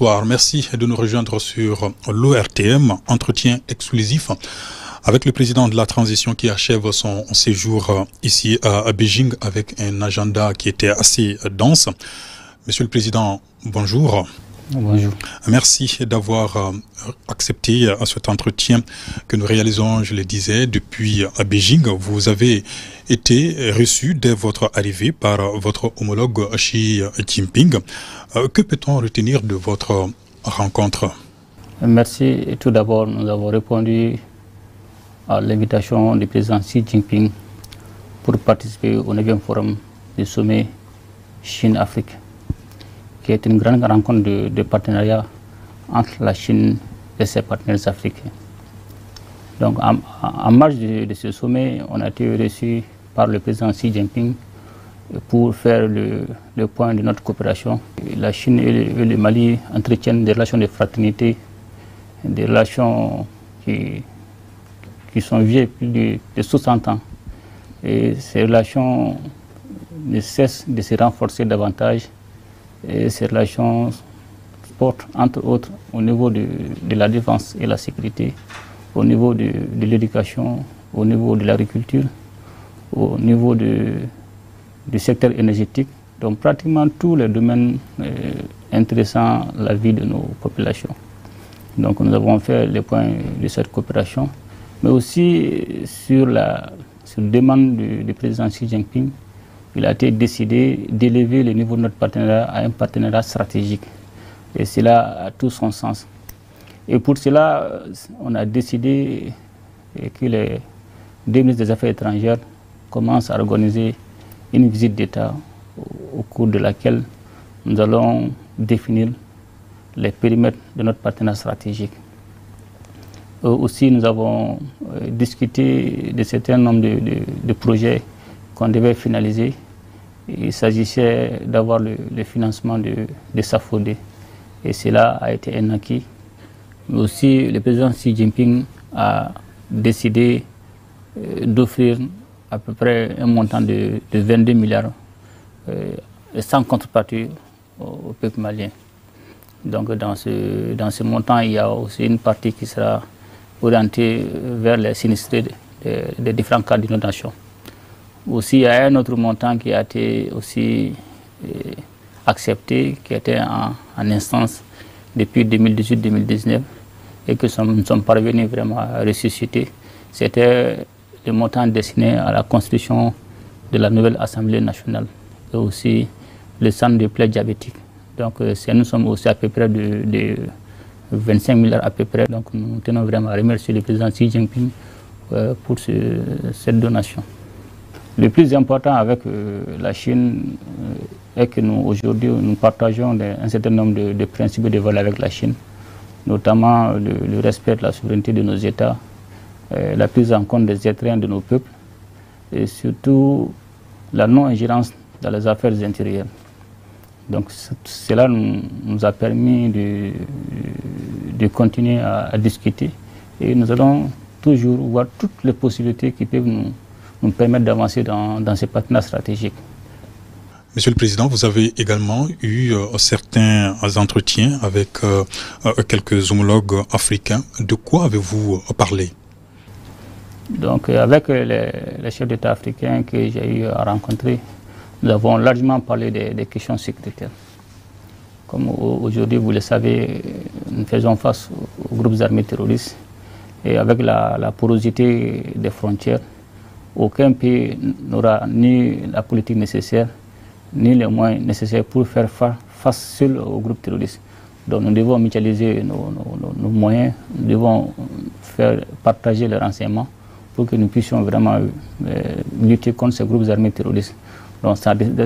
Bonsoir, merci de nous rejoindre sur l'ORTM, entretien exclusif avec le président de la transition qui achève son séjour ici à Beijing avec un agenda qui était assez dense. Monsieur le Président, bonjour. Bonjour. Merci d'avoir accepté cet entretien que nous réalisons, je le disais, depuis à Beijing. Vous avez été reçu dès votre arrivée par votre homologue Xi Jinping. Que peut-on retenir de votre rencontre? Merci. Tout d'abord, nous avons répondu à l'invitation du président Xi Jinping pour participer au 9e forum du sommet Chine-Afrique, qui est une grande rencontre de partenariat entre la Chine et ses partenaires africains. Donc, en marge de ce sommet, on a été reçu par le président Xi Jinping pour faire le point de notre coopération. La Chine et le Mali entretiennent des relations de fraternité, des relations qui sont vieilles plus de 60 ans. Et ces relations ne cessent de se renforcer davantage. Et ces relations portent, entre autres, au niveau de la défense et la sécurité, au niveau de l'éducation, au niveau de l'agriculture, au niveau du secteur énergétique, donc pratiquement tous les domaines intéressant la vie de nos populations. Donc nous avons fait le point de cette coopération, mais aussi sur demande du président Xi Jinping, il a été décidé d'élever le niveau de notre partenariat à un partenariat stratégique. Et cela a tout son sens. Et pour cela, on a décidé que les deux ministres des Affaires étrangères commencent à organiser une visite d'État au cours de laquelle nous allons définir les périmètres de notre partenariat stratégique. Aussi, nous avons discuté de certains nombre de projets qu'on devait finaliser. Il s'agissait d'avoir le financement de SAFOD et cela a été un acquis. Mais aussi, le président Xi Jinping a décidé d'offrir à peu près un montant de 22 milliards sans contrepartie au peuple malien. Donc dans ce montant, il y a aussi une partie qui sera orientée vers les sinistrés des différents cas d'inondation. Aussi, il y a un autre montant qui a été aussi accepté, qui était en instance depuis 2018-2019 et que nous sommes parvenus vraiment à ressusciter. C'était le montant destiné à la constitution de la nouvelle Assemblée nationale et aussi le centre de plaie diabétique. Donc nous sommes aussi à peu près de 25 milliards à peu près. Donc nous tenons vraiment à remercier le président Xi Jinping pour cette donation. Le plus important avec la Chine est que nous, aujourd'hui, nous partageons un certain nombre de principes et de valeurs avec la Chine, notamment le respect de la souveraineté de nos États, la prise en compte des êtres de nos peuples et surtout la non-ingérence dans les affaires intérieures. Donc cela nous a permis de continuer à discuter et nous allons toujours voir toutes les possibilités qui peuvent nous permettre d'avancer dans ces partenariats stratégiques. Monsieur le Président, vous avez également eu certains entretiens avec quelques homologues africains. De quoi avez-vous parlé? Donc, avec les chefs d'État africains que j'ai eu à rencontrer, nous avons largement parlé des questions sécuritaires. Comme aujourd'hui, vous le savez, nous faisons face aux groupes armés terroristes et avec la porosité des frontières, aucun pays n'aura ni la politique nécessaire, ni les moyens nécessaires pour faire face seul aux groupes terroristes. Donc nous devons mutualiser nos moyens, nous devons faire partager les renseignements pour que nous puissions vraiment lutter contre ces groupes armés terroristes. Donc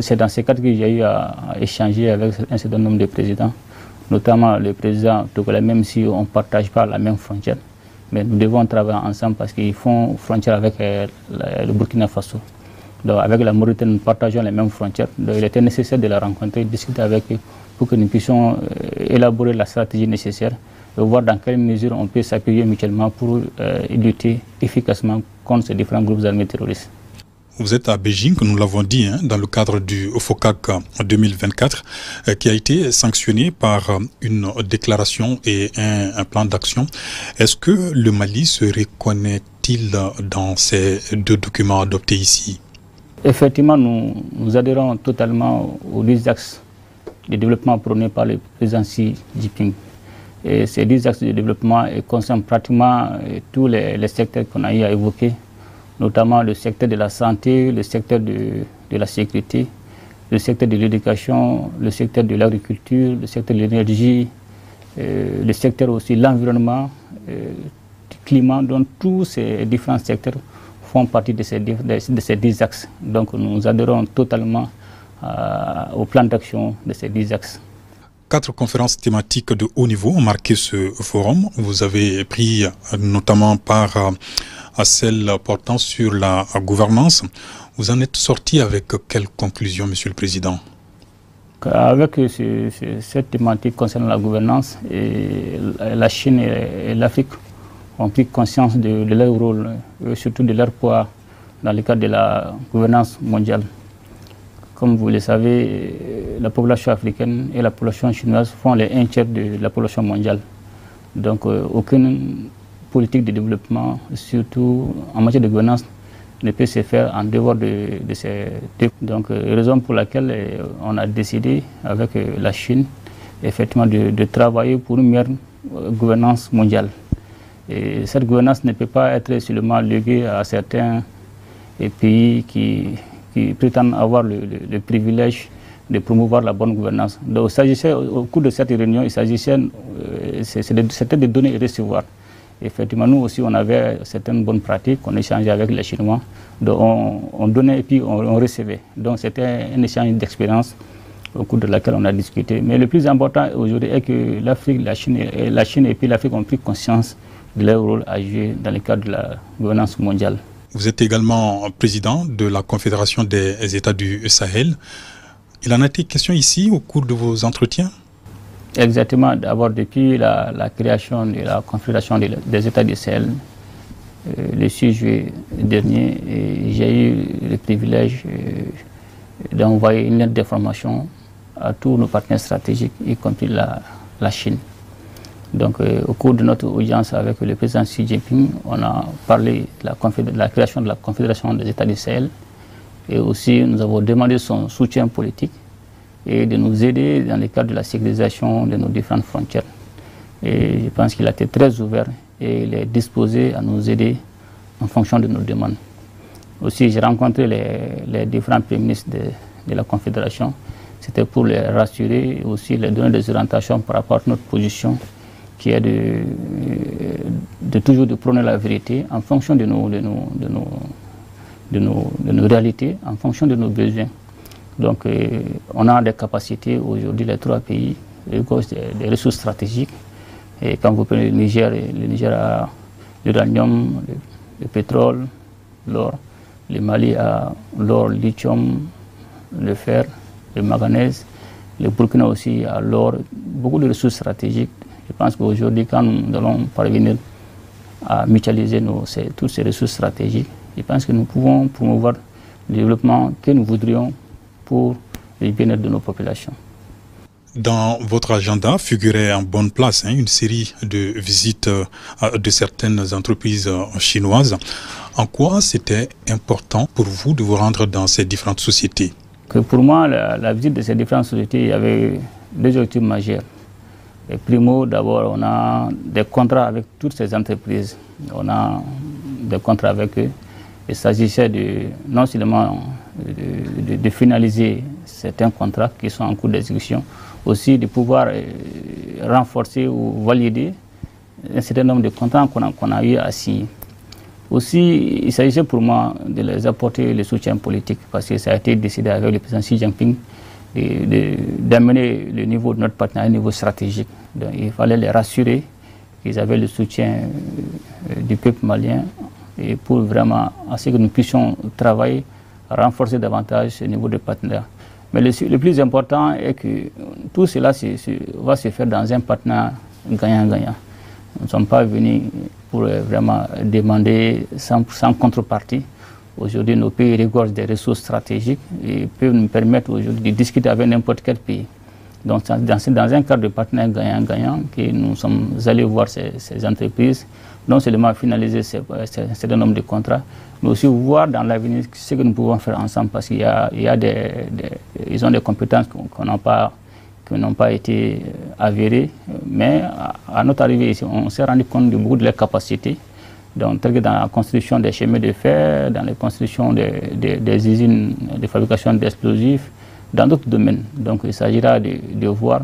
c'est dans ces cadres que j'ai eu à échanger avec un certain nombre de présidents, notamment le président togolais, même si on ne partage pas la même frontière. Mais nous devons travailler ensemble parce qu'ils font frontière avec le Burkina Faso. Donc avec la Mauritanie, nous partageons les mêmes frontières. Donc il était nécessaire de la rencontrer, de discuter avec eux pour que nous puissions élaborer la stratégie nécessaire et voir dans quelle mesure on peut s'appuyer mutuellement pour lutter efficacement contre ces différents groupes armés terroristes. Vous êtes à Beijing, nous l'avons dit, dans le cadre du FOCAC 2024, qui a été sanctionné par une déclaration et un plan d'action. Est-ce que le Mali se reconnaît-il dans ces deux documents adoptés ici? Effectivement, nous adhérons totalement aux 10 axes de développement prônés par le président Xi Jinping. Et ces 10 axes de développement concernent pratiquement tous les secteurs qu'on a eu à évoquer, notamment le secteur de la santé, le secteur de la sécurité, le secteur de l'éducation, le secteur de l'agriculture, le secteur de l'énergie, le secteur aussi de l'environnement, du climat. Donc tous ces différents secteurs font partie de ces 10 axes. Donc nous adhérons totalement au plan d'action de ces 10 axes. 4 conférences thématiques de haut niveau ont marqué ce forum. Vous avez pris notamment part à celle portant sur la gouvernance. Vous en êtes sorti avec quelles conclusions, Monsieur le Président? Avec cette thématique concernant la gouvernance, la Chine et l'Afrique ont pris conscience de leur rôle et surtout de leur poids dans le cadre de la gouvernance mondiale. Comme vous le savez, la population africaine et la population chinoise font les 1/3 de la population mondiale. Donc aucune politique de développement, surtout en matière de gouvernance, ne peut se faire en dehors de ces deux. Donc raison pour laquelle on a décidé avec la Chine effectivement de travailler pour une meilleure gouvernance mondiale. Et cette gouvernance ne peut pas être seulement léguée à certains pays qui prétendent avoir le privilège de promouvoir la bonne gouvernance. Donc, au cours de cette réunion, il s'agissait de donner et recevoir. Effectivement, nous aussi, on avait certaines bonnes pratiques, on échangeait avec les Chinois, donc on donnait et puis on recevait. Donc, c'était un échange d'expérience au cours de laquelle on a discuté. Mais le plus important aujourd'hui est que l'Afrique, la Chine et puis l'Afrique ont pris conscience de leur rôle à jouer dans le cadre de la gouvernance mondiale. Vous êtes également président de la Confédération des États du Sahel. Il en a été question ici au cours de vos entretiens? Exactement. D'abord, depuis la création de la Confédération des États du Sahel, le 6 juillet dernier, j'ai eu le privilège d'envoyer une lettre d'information à tous nos partenaires stratégiques, y compris la Chine. Donc, au cours de notre audience avec le président Xi Jinping, on a parlé de la création de la Confédération des États du Sahel. Et aussi, nous avons demandé son soutien politique et de nous aider dans le cadre de la sécurisation de nos différentes frontières. Et je pense qu'il a été très ouvert et il est disposé à nous aider en fonction de nos demandes. Aussi, j'ai rencontré les différents premiers ministres de la Confédération. C'était pour les rassurer et aussi les donner des orientations par rapport à notre position, qui est de toujours de prôner la vérité en fonction de nos réalités, en fonction de nos besoins. Donc on a des capacités aujourd'hui, les 3 pays, des ressources stratégiques. Et quand vous prenez le Niger a l'uranium, le pétrole, l'or. Le Mali a l'or, le lithium, le fer, le manganèse. Le Burkina aussi a l'or, beaucoup de ressources stratégiques. Je pense qu'aujourd'hui, quand nous allons parvenir à mutualiser toutes ces ressources stratégiques, je pense que nous pouvons promouvoir le développement que nous voudrions pour le bien-être de nos populations. Dans votre agenda figurait en bonne place une série de visites de certaines entreprises chinoises. En quoi c'était important pour vous de vous rendre dans ces différentes sociétés? Pour moi, la visite de ces différentes sociétés, il y avait 2 objectifs majeurs. Et primo, d'abord, on a des contrats avec toutes ces entreprises. On a des contrats avec eux. Il s'agissait non seulement de finaliser certains contrats qui sont en cours d'exécution, aussi de pouvoir renforcer ou valider un certain nombre de contrats qu'on a eu à signer. Aussi, il s'agissait pour moi de les apporter le soutien politique, parce que ça a été décidé avec le président Xi Jinping d'amener le niveau de notre partenariat à un niveau stratégique. Donc, il fallait les rassurer qu'ils avaient le soutien du peuple malien et pour vraiment à ce que nous puissions travailler, renforcer davantage ce niveau de partenariat. Mais le plus important est que tout cela va se faire dans un partenariat gagnant-gagnant. Nous ne sommes pas venus pour vraiment demander sans contrepartie. Aujourd'hui, nos pays regorgent des ressources stratégiques et peuvent nous permettre aujourd'hui de discuter avec n'importe quel pays. Donc, dans un cadre de partenaire gagnant-gagnant, que nous sommes allés voir ces entreprises, non seulement finaliser un certain nombre de contrats, mais aussi voir dans l'avenir ce que nous pouvons faire ensemble, parce qu'ils ont des compétences qui n'ont pas été avérées, mais à notre arrivée ici, on s'est rendu compte de beaucoup de leurs capacités, donc tel que dans la construction des chemins de fer, dans la construction des usines de fabrication d'explosifs, dans d'autres domaines. Donc il s'agira de voir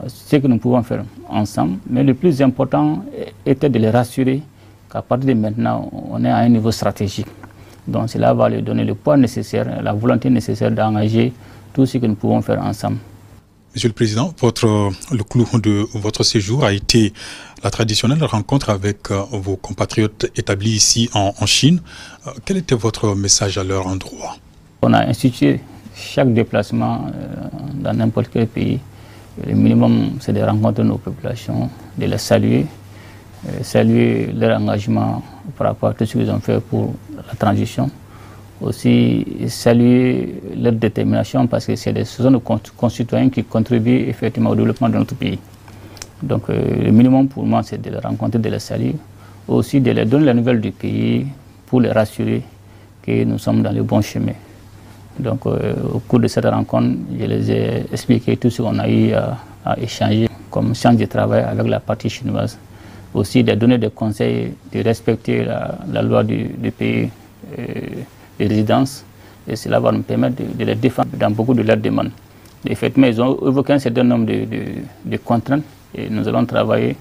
ce que nous pouvons faire ensemble, mais le plus important était de les rassurer qu'à partir de maintenant, on est à un niveau stratégique. Donc cela va leur donner le poids nécessaire, la volonté nécessaire d'engager tout ce que nous pouvons faire ensemble. Monsieur le Président, le clou de votre séjour a été la traditionnelle rencontre avec vos compatriotes établis ici en Chine. Quel était votre message à leur endroit? On a institué chaque déplacement dans n'importe quel pays. Le minimum, c'est de rencontrer nos populations, de les saluer, saluer leur engagement par rapport à tout ce qu'ils ont fait pour la transition. Aussi saluer leur détermination, parce que ce sont nos concitoyens qui contribuent effectivement au développement de notre pays. Donc le minimum pour moi, c'est de les rencontrer, de les saluer, aussi de leur donner la nouvelle du pays pour les rassurer que nous sommes dans le bon chemin. Donc au cours de cette rencontre, je les ai expliqué tout ce qu'on a eu à échanger comme science de travail avec la partie chinoise. Aussi de donner des conseils de respecter la loi du pays de résidence, et cela va nous permettre de les défendre dans beaucoup de leurs demandes. Effectivement, ils ont évoqué un certain nombre de contraintes, et nous allons travailler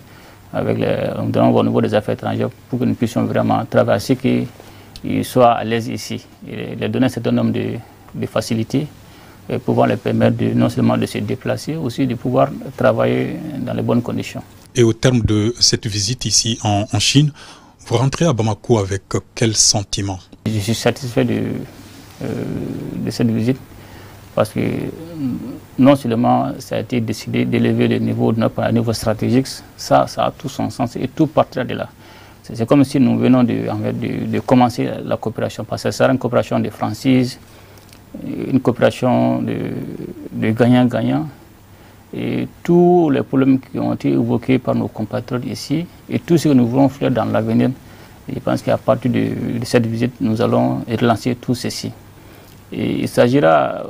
au niveau des affaires étrangères pour que nous puissions vraiment travailler à ce qu'ils soient à l'aise ici, et leur donner un certain nombre de facilités, et pouvoir leur permettre non seulement de se déplacer, aussi de pouvoir travailler dans les bonnes conditions. Et au terme de cette visite ici en Chine, vous rentrez à Bamako avec quel sentiment? Je suis satisfait de cette visite, parce que non seulement ça a été décidé d'élever le niveau de notre niveau stratégique, ça a tout son sens et tout partir de là. C'est comme si nous venons de commencer la coopération, parce que ça sera une coopération de franchise, une coopération de gagnant-gagnant. Et tous les problèmes qui ont été évoqués par nos compatriotes ici, et tout ce que nous voulons faire dans l'avenir, je pense qu'à partir de cette visite, nous allons relancer tout ceci. Et il s'agira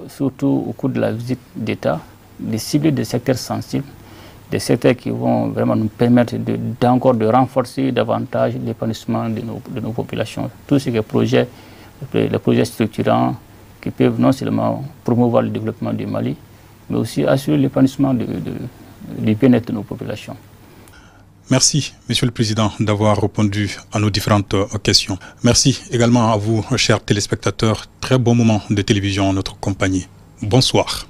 surtout au cours de la visite d'État de cibler des secteurs sensibles, des secteurs qui vont vraiment nous permettre encore de renforcer davantage l'épanouissement de nos populations. Tous ces projets, les projets structurants qui peuvent non seulement promouvoir le développement du Mali, mais aussi assurer l'épanouissement du bien-être de nos populations. Merci, Monsieur le Président, d'avoir répondu à nos différentes questions. Merci également à vous, chers téléspectateurs. Très bon moment de télévision en notre compagnie. Bonsoir.